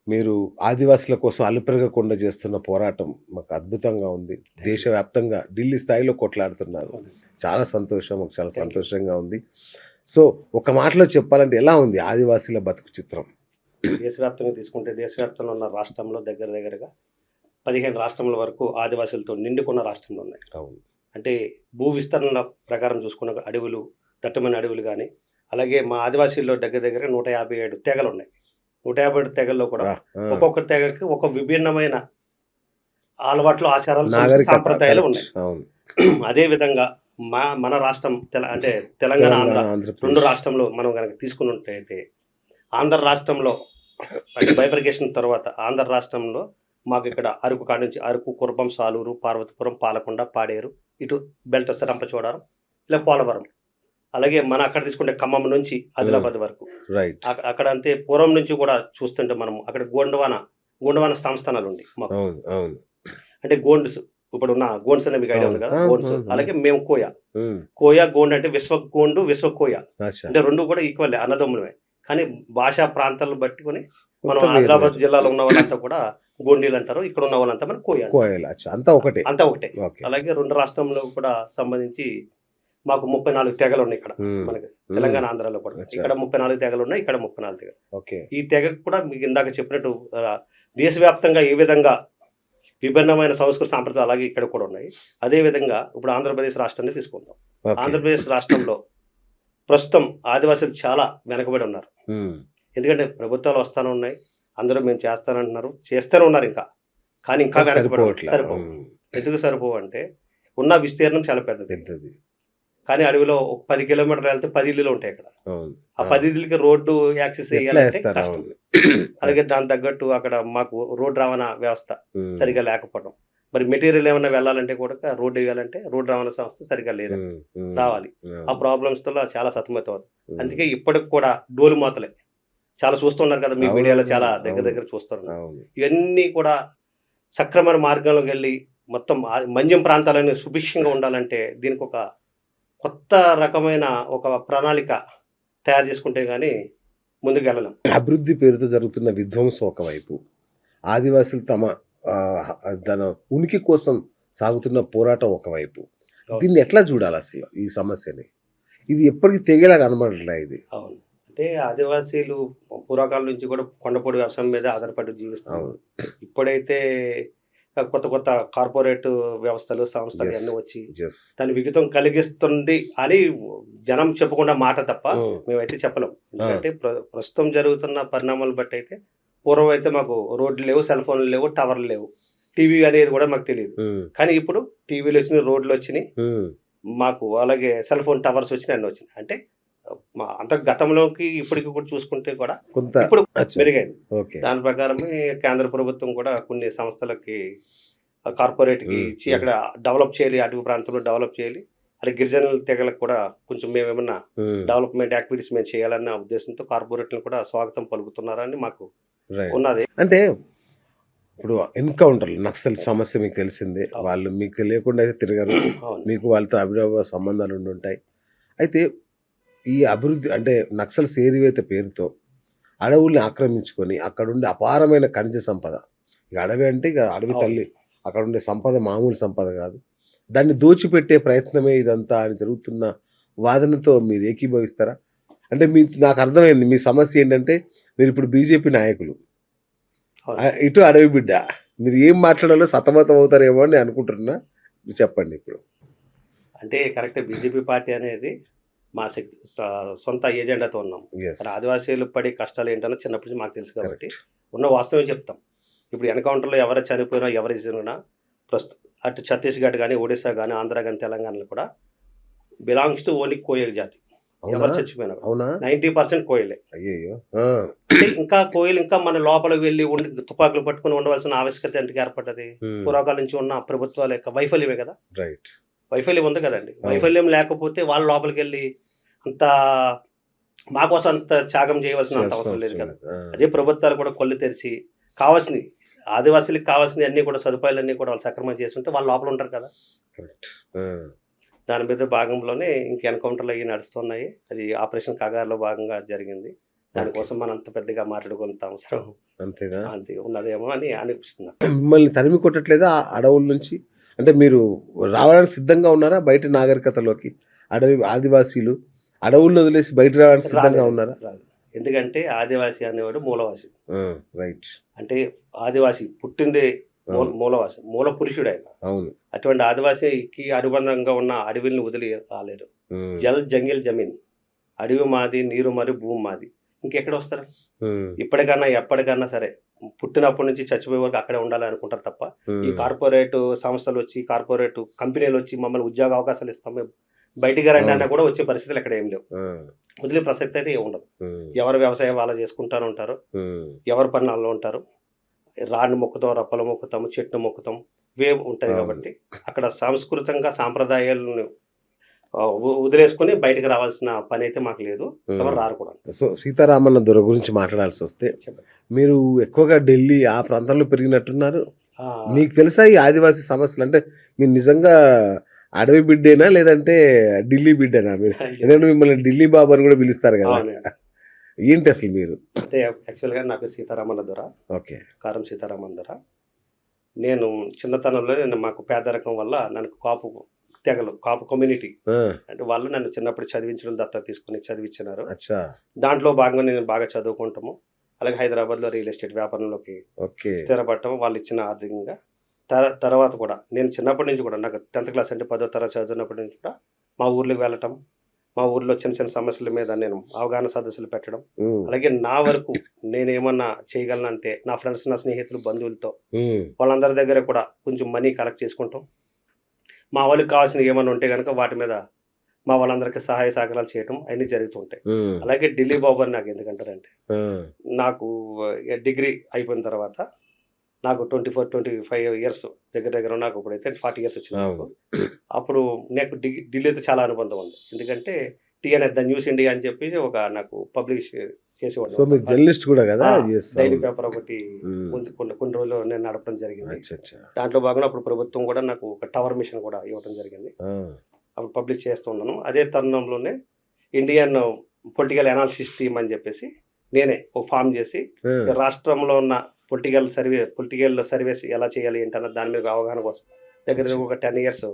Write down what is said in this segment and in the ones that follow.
మీరు ఆదివాసుల కోసం అలుపెరగకుండా చేస్తున్న పోరాటం మాకు అద్భుతంగా ఉంది. Thank you. దేశవ్యాప్తంగా ఢిల్లీ స్థాయిలో కొట్లాడుతున్నారు. అవునండి. చాలా సంతోషం. మాకు చాలా థ్యాంక్ యూ. సంతోషంగా ఉంది. సో, ఒక మాటలో చెప్పాలంటే ఎలా ఉంది ఆదివాసీల బతుకు చిత్రం? దేశవ్యాప్తంగా తీసుకుంటే దేశవ్యాప్తంలో ఉన్న రాష్ట్రంలో దగ్గర దగ్గరగా 15 రాష్ట్రముల వరకు ఆదివాసులతో నిండుకున్న రాష్ట్రంలో ఉన్నాయి. అవును. అంటే భూ విస్తరణ ప్రకారం చూసుకున్న అడవులు, దట్టమైన అడవులు గానీ, అలాగే మా ఆదివాసీల్లో దగ్గర దగ్గర 157 తెగలున్నాయి. 157 తెగల్లో కూడా ఆ! ఆ! ఒక్కొక్క తెగకి ఒక విభిన్నమైన అలవాట్లు, ఆచారాలు, సంస్కృతి, నాగరికత సాంప్రదాయాలు కరెక్ట్. ఉన్నాయి. అవును. అదే విధంగా మన రాష్ట్రం అంటే తెలంగాణ, ఆంధ్ర తెలంగాణ, 2 ఆంధ్రప్రదేశ్. రాష్ట్రంలో మనం గనక తీసుకున్నట్టయితే ఆంధ్ర రాష్ట్రంలో అంటే బైఫర్కేషన్ తర్వాత ఆంధ్ర రాష్ట్రంలో మాకు ఇక్కడ అరకు కాడ నుంచి అరకు, కుర్బం, సాలూరు, పార్వతీపురం, పాలకొండ, పాడేరు, ఇటు బెల్ట్ వస్తే రంపచోడవరం, ఇలా పోలవరం. అలాగే మన అక్కడ తీసుకుంటే ఖమ్మం నుంచి ఆదిలాబాద్ వరకు. రైట్. అక్కడ అంతే పూర్వం నుంచి కూడా చూస్తుంటే మనం అక్కడ గోండవాన సంస్థానాలుండి మాకు. అవును. అవును. అంటే గోండ్స్ ఇప్పుడున్న గోండ్స్ అనే మీకు ఐడియా ఉంది అవును. కదా! ఆ! గోండ్స్. ఆ! ఆ! అలాగే మేము కోయ. హ్మ్. కోయ, గోండ్ అంటే విశ్వ కోయ. అచ్చా! అంటే 2 కూడా ఈక్వలే, అన్నదమ్ములమే. కానీ భాషా ప్రాంతాలను బట్టుకొని మనం మొత్తం వేరు ఆదిలాబాద్ వేరు. జిల్లాలో ఉన్న వాళ్ళంతా కూడా గోండీలు అంటారు. ఇక్కడ ఉన్న వాళ్ళంతా మనం కోయ అంటాం. కోయలు. అచ్చా! అంతా ఒకటే. అంతా ఒకటే. ఓకే. అలాగే 2 రాష్ట్రంలో కూడా సంబంధించి మాకు 34 తెగలున్నాయి ఇక్కడ. హ్మ్. మనకి హ్మ్. తెలంగాణ, ఆంధ్రాలో కూడా. అచ్చా! ఇక్కడ 34 తెగలున్నాయి. ఇక్కడ 34 తెగలు. ఓకే. ఈ తెగకు కూడా మీకు ఇందాక చెప్పినట్టు దేశవ్యాప్తంగా ఏ విధంగా విభిన్నమైన సంస్కృతి, సాంప్రదాయాలు అలాగే ఇక్కడ కూడా ఉన్నాయి. అదే విధంగా ఇప్పుడు ఆంధ్రప్రదేశ్ రాష్ట్రాన్ని తీసుకుందాం. ఓకే. ఆంధ్రప్రదేశ్ రాష్ట్రంలో ప్రస్తుతం ఆదివాసులు చాలా వెనకబడి ఉన్నారు. హ్మ్. ఎందుకంటే ప్రభుత్వాలు వస్తానే ఉన్నాయి. అందరూ మేము చేస్తానంటున్నారు. చేస్తూనే ఉన్నారు ఇంకా. కానీ ఇంకా వెనకబడి సరిపోవట్లా. సరిపోవు. హ్మ్. ఎందుకు సరిపోవంటే ఉన్న విస్తీర్ణం చాలా పెద్దది. పెద్దది. కానీ అడవిలో ఒక 10 కిలోమీటర్లు వెళ్తే 10 ఇల్లులు ఉంటాయి ఇక్కడ. అవును. ఆ 10 ఇళ్ళకి రోడ్డు యాక్సెస్ ఎట్లా చేయాలంటే ఏస్తారు? కష్టం. అవును. అలాగే దానికి తగ్గట్టు అక్కడ మాకు రోడ్డు రవాణా వ్యవస్థ హ్మ్. సరిగ్గా లేకపోవడం. మరి మెటీరియల్ ఏమన్నా వెళ్ళాలంటే కూడా రోడ్డు ఎయ్యాలంటే రోడ్డు రవాణా సంస్థ సరిగ్గా లేదు. హ్మ్. హ్మ్. రావాలి. ఆ అవును. ప్రాబ్లమ్స్‌తో చాలా సతమతమవుతాం. హ్మ్. అందుకే ఇప్పటికి కూడా డోలు మోతలే. చాలా చూస్తున్నారు కదా! మీ మీడియాలో చాలా దగ్గర అవును. దగ్గర చూస్తున్నారు. అవును. ఇవన్నీ కూడా సక్రమణ మార్గంలోకెళ్ళి మొత్తం మన్యం ప్రాంతాలన్నీ సుభిక్షంగా ఉండాలంటే దీనికొక కొత్త రకమైన ఒక ప్రణాళిక తయారు చేసుకుంటే గాని ముందుకెళ్ళలేం. అభివృద్ధి పేరుతో జరుగుతున్న విధ్వంసం ఒకవైపు, ఆదివాసులు తమ తన ఉనికి కోసం సాగుతున్న పోరాటం ఒకవైపు. అవును. దీన్ని ఎట్లా చూడాలసలు ఈ సమస్యని? ఇది ఎప్పటికి తెగేలా కనబడట్లే ఇది. అవును. అంటే ఆదివాసీలు పూర్వకాలం నుంచి కూడా కొండపొడి వ్యవసాయం మీద ఆధారపడి జీవిస్తున్నారు. అవును. ఇప్పుడైతే కొత్త కొత్త కార్పొరేట్ వ్యవస్థలు, సంస్థలు యెస్. ఇయన్నీ వచ్చి యెస్. దాని విఘాతం కలిగిస్తుంది అని జనం చెప్పకుండా మాట తప్ప హ్మ్. మేమైతే చెప్పలేం. ఆ! ఎందుకంటే ప్రస్తుతం జరుగుతున్న పరిణామాలను బట్టి అయితే పూర్వం అయితే మాకు రోడ్లు లేవు, సెల్ ఫోన్లు లేవు, టవర్లు లేవు. టీవీ అనేది కూడా మాకు తెలీదు. హ్మ్. కానీ ఇప్పుడు టీవీలొచ్చినియి, రోడ్లొచ్చినియి. హ్మ్. మాకు అలాగే సెల్ ఫోన్ టవర్స్ వచ్చినియి, అన్నీ వచ్చినియి. అంటే అంత గతంలోకి ఇప్పటికి కూడా చూసుకుంటే కూడా కొంత ఇప్పుడు అచ్చా! మెరుగైంది. ఓకే. దాని ప్రకారమే కేంద్ర ప్రభుత్వం కూడా కొన్ని సంస్థలకి కార్పొరేట్‌కి హ్మ్. ఇచ్చి హ్మ్. అక్కడ డెవలప్ చేయాలి. అటవీ ప్రాంతంలో డెవలప్ చేయాలి. అలాగే గిరిజనుల తెగలకు కూడా కొంచెం మేమేమన్నా హ్మ్. డెవలప్‌మెంట్ యాక్టివిటీస్ మేము చేయాలన్న ఉద్దేశంతో కార్పొరేట్‌లను కూడా స్వాగతం పలుకుతున్నారని మాకు రైట్. ఉన్నది. అంటే ఇప్పుడు ఎన్‌కౌంటర్‌లు, నక్సల్ సమస్య మీకు తెలిసిందే. అవును. వాళ్ళు మీకు తెలియకుండా అయితే తిరగరు. అవును. మీకు వాళ్ళతో అవినాభావ సంబంధాలు ఉండుంటాయి. అయితే ఈ అభివృద్ధి అంటే నక్సల్స్ ఏరివేత పేరుతో అడవుల్ని ఆక్రమించుకొని అక్కడుండే అపారమైన ఖనిజ సంపద. ఇక అడవి అంటే ఇక అడవి అవును. తల్లి. అక్కడుండే సంపద మామూలు సంపద కాదు. దాన్ని దోచిపెట్టే ప్రయత్నమే ఇదంతా అని జరుగుతున్న వాదనతో మీరు ఏకీభవిస్తారా? అంటే నాకు అర్థమైంది. మీ సమస్య ఏంటంటే మీరిప్పుడు బీజేపీ నాయకులు. అవును. ఇటు అడవి బిడ్డ. మీరు ఏం మాట్లాడాలో సతమతం అవుతారేమో అని అనుకుంటున్నా. మీరు చెప్పండి ఇప్పుడు. అంటే కరెక్టే, బీజేపీ పార్టీ అనేది మా సొంత ఎజెండాతో ఉన్నాం. యెస్. మరి ఆదివాసీలు పడే కష్టాలు ఏంటన్నో చిన్నప్పటి నుంచి మాకు తెలుసు కాబట్టి కరెక్ట్. ఉన్న వాస్తవమే చెప్తాం. ఇప్పుడు ఎన్‌కౌంటర్‌లో ఎవరు చనిపోయినా, ఎవరు జరిగినా అటు ఛత్తీస్‌గఢ్ గాని, ఒడిస్సా గాని, ఆంధ్ర గాని, తెలంగాణలో కూడా బిలాంగ్స్ టు ఓన్లీ కోయల్ జాతి. అవునా? ఎవరు చచ్చిపోయినా కూడా. అవునా? 90% కోయలే. అయ్యయ్యో! ఆ! అంటే ఇంకా కోయలు ఇంకా మన లోపలికి వెళ్లి తుపాకులు పట్టుకొని ఉండవలసిన ఆవశ్యకత ఎందుకు ఏర్పడ్డది? హ్మ్. పూర్వకాలం నుంచి ఉన్న ప్రభుత్వాల యొక్క వైఫల్యమే కదా! రైట్. వైఫల్యం ఉంది కదండీ. అవును. వైఫల్యం లేకపోతే వాళ్ళు లోపలికెళ్ళి అంత మా కోసం అంత త్యాగం చేయవలసిన అంత అవసరం లేదు కదా! ఆ! అదే ప్రభుత్వాలు కూడా కళ్ళు తెరిచి కావాల్సినయి ఆదివాసీలకి కావాల్సినయన్నీ కూడా సదుపాయాలన్నీ కూడా వాళ్ళు సక్రమంగా చేసుంటే వాళ్ళు లోపల ఉంటారు కదా! కరెక్ట్. ఆ! దాని మీద భాగంలోనే ఇంక ఎన్‌కౌంటర్‌లు అయ్యి నడుస్తున్నాయి. అది ఆపరేషన్ కగారులో భాగంగా జరిగింది. దానికోసం మనం అంత పెద్దగా మాట్లాడుకున్నంత అవసరం అంతేనా? అది ఉన్నదేమో అని అనిపిస్తుంది. మిమ్మల్ని తరిమి కొట్టట్లేదా ఆ అడవుల నుంచి? అంటే మీరు రావడానికి సిద్ధంగా ఉన్నారా బయట నాగరికతలోకి? అడవి ఆదివాసీలు అడవుల్లో వదిలేసి బయటకి రావడానికి సిద్ధంగా రాలేదు. ఉన్నారా? రాలేదు. ఎందుకంటే ఆదివాసి అనేవాడు మూలవాసి. ఆ! రైట్. అంటే ఆదివాసి పుట్టిందే అవును. మూలవాసి. మూల పురుషుడాయన. అవును. అటువంటి ఆదివాసికి అనుబంధంగా ఉన్న అడవిని వదిలి రాలేరు. హ్మ్. జల్, జంగిల్, జమీన్. అడవి మాది, నీరు మాది, భూమి మాది. ఇంకెక్కడొస్తారు? హ్మ్. ఇప్పటికన్నా, ఎప్పటికన్నా సరే పుట్టినప్పటి నుంచి చచ్చిపోయే వరకు అక్కడే ఉండాలనుకుంటారు తప్ప, ఈ హ్మ్. కార్పొరేట్ సంస్థలొచ్చి, కార్పొరేట్ కంపెనీలొచ్చి మమ్మల్ని ఉద్యోగ అవకాశాలు ఇస్తాం, మేము బయటికి రండి అన్నా అవును. కూడా వచ్చే పరిస్థితులు ఎక్కడ ఏమి లేవు. ఆ! వదిలే ప్రసక్తి అయితే ఏమి ఉండదు. హ్మ్. ఎవరి వ్యవసాయం వాళ్ళు చేసుకుంటారు ఉంటారు. హ్మ్. ఎవరి పని ఆళ్ళు ఉంటారు. రాళ్ళు మొక్కుతాం, రప్పలు మొక్కుతాము, చెట్టును మొక్కుతాం. ఇవే ఉంటది అవును. కాబట్టి, అక్కడ సాంస్కృతంగా సాంప్రదాయాలను వదిలేసుకొని బయటికి రావాల్సిన పనైతే మాకు లేదు. ఎవరు హ్మ్. రారు కూడా. సో, సీతారామన్న దొర గురించి మాట్లాడాల్సొస్తే, చెప్పండి. మీరు ఎక్కువగా ఢిల్లీ ఆ ప్రాంతంలో పెరిగినట్టున్నారు. ఆ! మీకు తెలుసా ఈ ఆదివాసీ సమస్యలు? అంటే మీరు నిజంగా అడవి బిడ్డేనా? లేదంటే ఢిల్లీ బిడ్డేనా మీరు? ఎందుకంటే మిమ్మల్ని ఢిల్లీ బాబు అని గూడా పిలుస్తారు గదా! అవునండి. ఏంటి అసలు మీరు? అంటే యాక్చువల్‌గా నా పేరు సీతారామన్న దొర. ఓకే. కారం సీతారామన్న దొర. నేను చిన్నతనంలోనే మాకు పేదరికం వల్ల నన్ను కాపు తెగలు, కాపు కమ్యూనిటీ ఆ! అంటే వాళ్ళు నన్ను చిన్నప్పుడు చదివించడం దత్తత తీసుకొని చదివించినారు. అచ్చా! దాంట్లో భాగంగా నేను బాగా చదువుకుంటాము. అలాగే హైదరాబాద్‌లో రియల్ ఎస్టేట్ వ్యాపారంలోకి ఓకే. స్థిరపడటం వాళ్ళిచ్చిన ఆర్థికంగా. తర్వాత కూడా నేను చిన్నప్పటి నుంచి కూడా నాకు 10థ్ క్లాస్ అంటే 10వ తరగతి చదువుతున్నప్పటి నుంచి కూడా మా ఊర్లోకి వెళ్ళటం, మా ఊర్లో చిన్న చిన్న సమస్యల మీద నేను అవగాహన సదస్సులు పెట్టడం. హ్మ్. అలాగే నా వరకు నేనేమన్నా చేయగలనంటే నా ఫ్రెండ్స్, నా స్నేహితులు, బంధువులతో హ్మ్. వాళ్ళందరి దగ్గర కూడా కొంచెం మనీ కలెక్ట్ చేసుకుంటాం. మా వాళ్ళకి కావాల్సినవి ఏమన్నా ఉంటే గనక వాటి మీద మా వాళ్ళందరికీ సహాయ సహకారాలు చేయటం అయన్నీ జరుగుతూ ఉంటాయి. హ్మ్. అలాగే ఢిల్లీ బాబు అని నాకెందుకంటారంటే ఆ! నాకు డిగ్రీ అయిపోయిన తర్వాత నాకు 24, 25 ఇయర్స్ దగ్గర దగ్గర నాకు ఇప్పుడైతే 40 ఇయర్స్ వచ్చినాయి నాకు. అవును. అప్పుడు నాకు ఢిల్లీతో చాలా అనుబంధం ఉంది. ఎందుకంటే టీఎన్ఎస్ ద న్యూస్ ఇండియా అని చెప్పి ఒక నాకు పబ్లిష్ చేసేవాడు. సో, మీరు జర్నలిస్ట్ గూడా గదా? ఆ! యెస్. డైలీ అవును. పేపర్ ఒకటి హ్మ్. కొన్ని రోజులు నేను నడపడం జరిగింది. అచ్చచ్చా! దాంట్లో భాగంగా అప్పుడు ప్రభుత్వం కూడా నాకు ఒక టవర్ మిషన్ కూడా ఇవ్వడం జరిగింది. ఆ! అప్పుడు పబ్లిష్ చేస్తూ ఉన్నాను. అదే తరుణంలోనే ఇండియన్ పొలిటికల్ అనాలిసిస్ టీమ్ అని చెప్పేసి నేనే ఒక ఫార్మ్ చేసి ఆ! ఈ రాష్ట్రంలో ఉన్న పొలిటికల్ సర్వేస్ ఎలా చేయాలి ఏంటన్న దాని మీద అవగాహన కోసం దగ్గర అచ్చా! దగ్గర ఒక 10 ఇయర్స్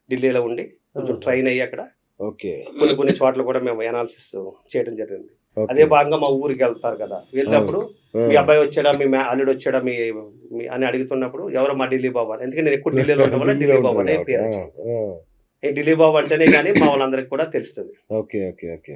ఢిల్లీలో ఉండి కొంచెం ఆహా! ట్రైన్ అయ్యి అక్కడ ఓకే. కొన్ని చోట్ల కూడా మేము అనాలిసిస్ చేయడం జరిగింది. అదే ఓకే. భాగంగా మా ఊరికి వెళ్తారు కదా! అవును. వెళ్ళినప్పుడు ఆ! మీ అబ్బాయి వచ్చాడా? మీ అల్లుడు వచ్చాడా? మీ మీ అని అడుగుతున్నప్పుడు ఎవరో మా ఢిల్లీ బాబు అని. ఎందుకంటే నేను ఎక్కువ ఢిల్లీలో ఉండడం వల్ల ఢిల్లీలో ఢిల్లీ బాబు ఉంటారు అనే గాబట్టి. పేరు ఆ! వచ్చింది. ఆ! ఈ ఢిల్లీ బాబు అంటేనే గాని మా వాళ్ళందరికి కూడా తెలుస్తది. ఓకే. ఓకే. ఓకే.